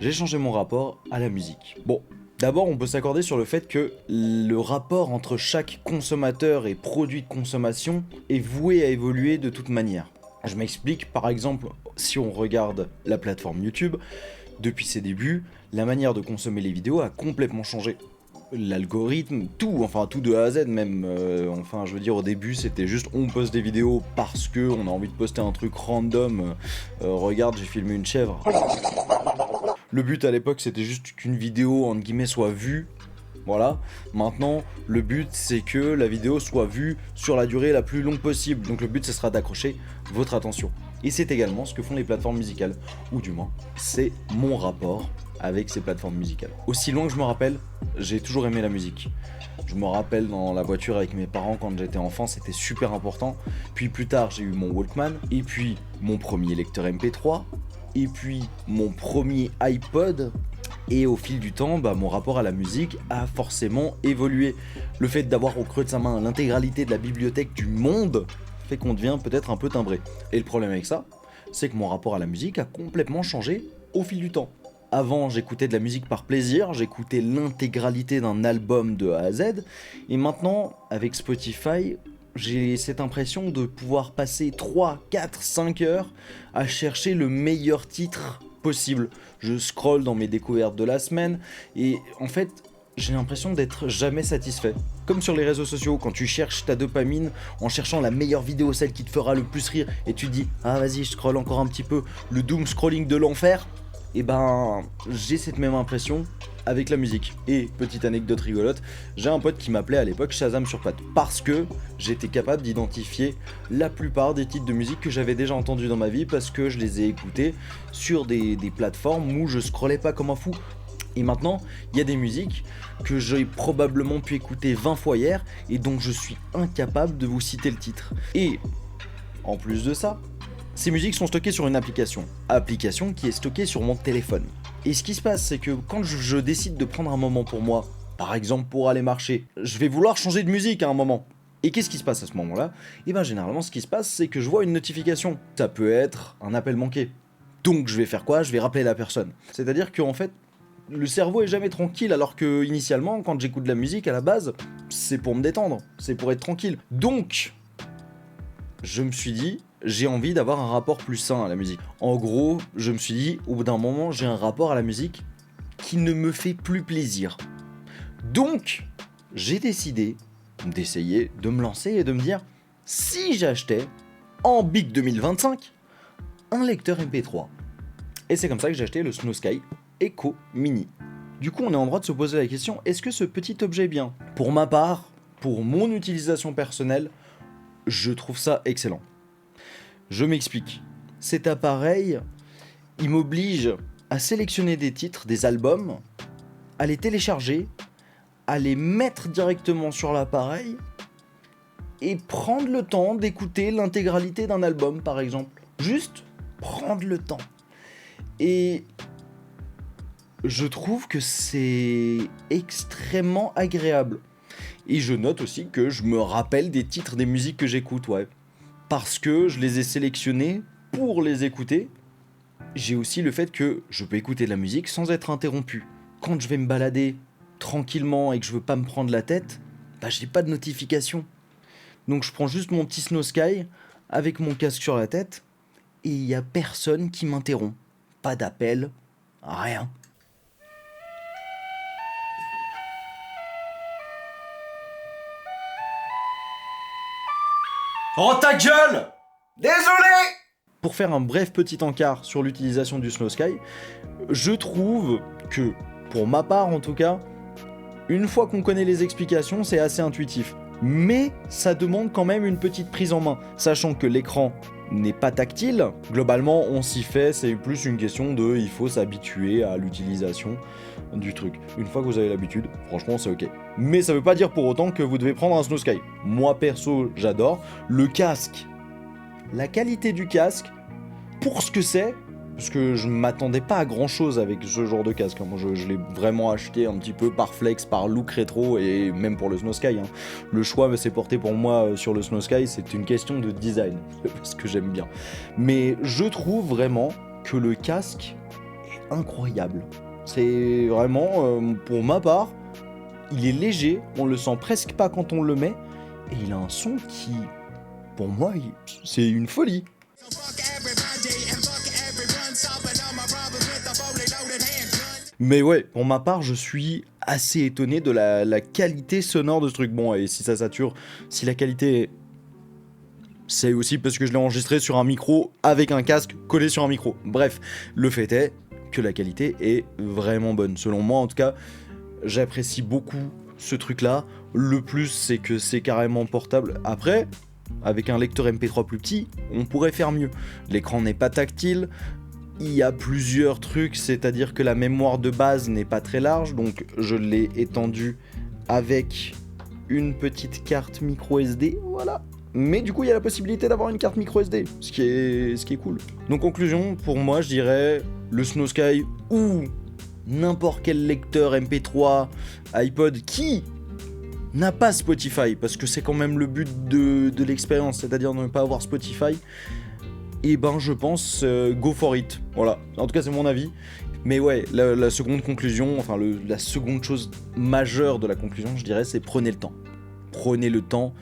J'ai changé mon rapport à la musique. Bon, d'abord on peut s'accorder sur le fait que le rapport entre chaque consommateur et produit de consommation est voué à évoluer de toute manière. Je m'explique, par exemple, si on regarde la plateforme YouTube, depuis ses débuts, la manière de consommer les vidéos a complètement changé. L'algorithme, tout, enfin tout de A à Z même, enfin je veux dire au début c'était juste on poste des vidéos parce que on a envie de poster un truc random, regarde j'ai filmé une chèvre. Le but à l'époque c'était juste qu'une vidéo entre guillemets soit vue, voilà. Maintenant le but c'est que la vidéo soit vue sur la durée la plus longue possible, donc le but ce sera d'accrocher votre attention. Et c'est également ce que font les plateformes musicales, ou du moins c'est mon rapport avec ces plateformes musicales. Aussi loin que je me rappelle, j'ai toujours aimé la musique. Je me rappelle dans la voiture avec mes parents quand j'étais enfant, c'était super important. Puis plus tard, j'ai eu mon Walkman, et puis mon premier lecteur MP3, et puis mon premier iPod. Et au fil du temps, mon rapport à la musique a forcément évolué. Le fait d'avoir au creux de sa main l'intégralité de la bibliothèque du monde fait qu'on devient peut-être un peu timbré. Et le problème avec ça, c'est que mon rapport à la musique a complètement changé au fil du temps. Avant, j'écoutais de la musique par plaisir, j'écoutais l'intégralité d'un album de A à Z, et maintenant, avec Spotify, j'ai cette impression de pouvoir passer 3, 4, 5 heures à chercher le meilleur titre possible. Je scrolle dans mes découvertes de la semaine, et en fait, j'ai l'impression d'être jamais satisfait. Comme sur les réseaux sociaux, quand tu cherches ta dopamine en cherchant la meilleure vidéo, celle qui te fera le plus rire, et tu te dis « Ah vas-y, je scrolle encore un petit peu, le doom scrolling de l'enfer », et j'ai cette même impression avec la musique. Et petite anecdote rigolote, j'ai un pote qui m'appelait à l'époque Shazam sur pattes, parce que j'étais capable d'identifier la plupart des titres de musique que j'avais déjà entendus dans ma vie, parce que je les ai écoutés sur des plateformes où je scrollais pas comme un fou. Et maintenant, il y a des musiques que j'ai probablement pu écouter 20 fois hier, et dont je suis incapable de vous citer le titre. Et, en plus de ça, ces musiques sont stockées sur une application qui est stockée sur mon téléphone. Et ce qui se passe, c'est que quand je décide de prendre un moment pour moi, par exemple pour aller marcher, je vais vouloir changer de musique à un moment. Et qu'est-ce qui se passe à ce moment-là ? Généralement, ce qui se passe, c'est que je vois une notification. Ça peut être un appel manqué. Donc je vais faire quoi ? Je vais rappeler la personne. C'est-à-dire qu'en fait, le cerveau est jamais tranquille, alors que initialement, quand j'écoute de la musique, à la base, c'est pour me détendre, c'est pour être tranquille. Donc, je me suis dit, j'ai envie d'avoir un rapport plus sain à la musique. En gros, je me suis dit, au bout d'un moment, j'ai un rapport à la musique qui ne me fait plus plaisir. Donc, j'ai décidé d'essayer de me lancer et de me dire, si j'achetais, en Big 2025, un lecteur MP3. Et c'est comme ça que j'ai acheté le Snow Sky Echo Mini. Du coup, on est en droit de se poser la question, est-ce que ce petit objet est bien ? Pour ma part, pour mon utilisation personnelle, je trouve ça excellent. Je m'explique. Cet appareil, il m'oblige à sélectionner des titres, des albums, à les télécharger, à les mettre directement sur l'appareil et prendre le temps d'écouter l'intégralité d'un album, par exemple. Juste prendre le temps. Et je trouve que c'est extrêmement agréable. Et je note aussi que je me rappelle des titres des musiques que j'écoute, ouais. Parce que je les ai sélectionnés pour les écouter. J'ai aussi le fait que je peux écouter de la musique sans être interrompu. Quand je vais me balader tranquillement et que je veux pas me prendre la tête, j'ai pas de notification. Donc je prends juste mon petit Snow Sky avec mon casque sur la tête et il y a personne qui m'interrompt. Pas d'appel, rien. Oh ta gueule! Désolé! Pour faire un bref petit encart sur l'utilisation du Snow Sky, je trouve que, pour ma part en tout cas, une fois qu'on connaît les explications, c'est assez intuitif. Mais ça demande quand même une petite prise en main, sachant que l'écran n'est pas tactile. Globalement, on s'y fait, c'est plus une question de il faut s'habituer à l'utilisation du truc. Une fois que vous avez l'habitude, franchement, c'est ok. Mais ça veut pas dire pour autant que vous devez prendre un Snow Sky. Moi, perso, j'adore. Le casque, la qualité du casque, pour ce que c'est, parce que je m'attendais pas à grand chose avec ce genre de casque. Moi, je l'ai vraiment acheté un petit peu par flex, par look rétro, et même pour le Snow Sky. Le choix s'est porté pour moi sur le Snow Sky, c'est une question de design, parce que j'aime bien. Mais je trouve vraiment que le casque est incroyable. C'est vraiment, pour ma part, il est léger, on le sent presque pas quand on le met, et il a un son qui, pour moi, c'est une folie. Mais ouais, pour ma part, je suis assez étonné de la qualité sonore de ce truc. Bon, et si ça sature, si la qualité est... C'est aussi parce que je l'ai enregistré sur un micro avec un casque collé sur un micro. Bref, le fait est que la qualité est vraiment bonne. Selon moi, en tout cas, j'apprécie beaucoup ce truc-là. Le plus, c'est que c'est carrément portable. Après, avec un lecteur MP3 plus petit, on pourrait faire mieux. L'écran n'est pas tactile. Il y a plusieurs trucs, c'est-à-dire que la mémoire de base n'est pas très large, donc je l'ai étendue avec une petite carte micro SD, voilà. Mais du coup, il y a la possibilité d'avoir une carte micro SD, ce qui est cool. Donc conclusion, pour moi, je dirais le Snow Sky ou n'importe quel lecteur MP3, iPod qui n'a pas Spotify, parce que c'est quand même le but de l'expérience, c'est-à-dire de ne pas avoir Spotify. Et ben je pense go for it, voilà, en tout cas c'est mon avis. Mais ouais, la seconde conclusion, enfin la seconde chose majeure de la conclusion, je dirais, c'est prenez le temps. Prenez le temps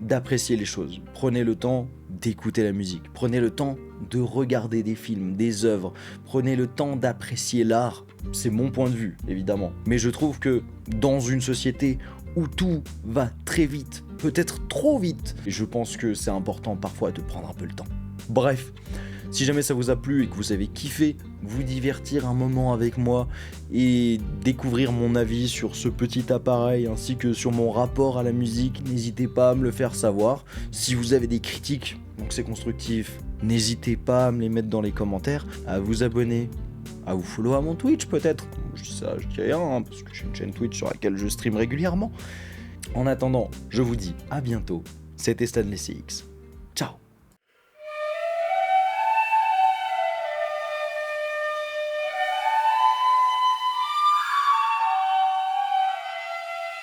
d'apprécier les choses, prenez le temps d'écouter la musique, prenez le temps de regarder des films, des œuvres, prenez le temps d'apprécier l'art, c'est mon point de vue évidemment. Mais je trouve que dans une société où tout va très vite, peut-être trop vite, et je pense que c'est important parfois de prendre un peu le temps. Bref, si jamais ça vous a plu et que vous avez kiffé vous divertir un moment avec moi et découvrir mon avis sur ce petit appareil ainsi que sur mon rapport à la musique, n'hésitez pas à me le faire savoir. Si vous avez des critiques, donc c'est constructif, n'hésitez pas à me les mettre dans les commentaires, à vous abonner, à vous follow à mon Twitch peut-être. Je dis rien, hein, parce que j'ai une chaîne Twitch sur laquelle je stream régulièrement. En attendant, je vous dis à bientôt, c'était Stanley CX.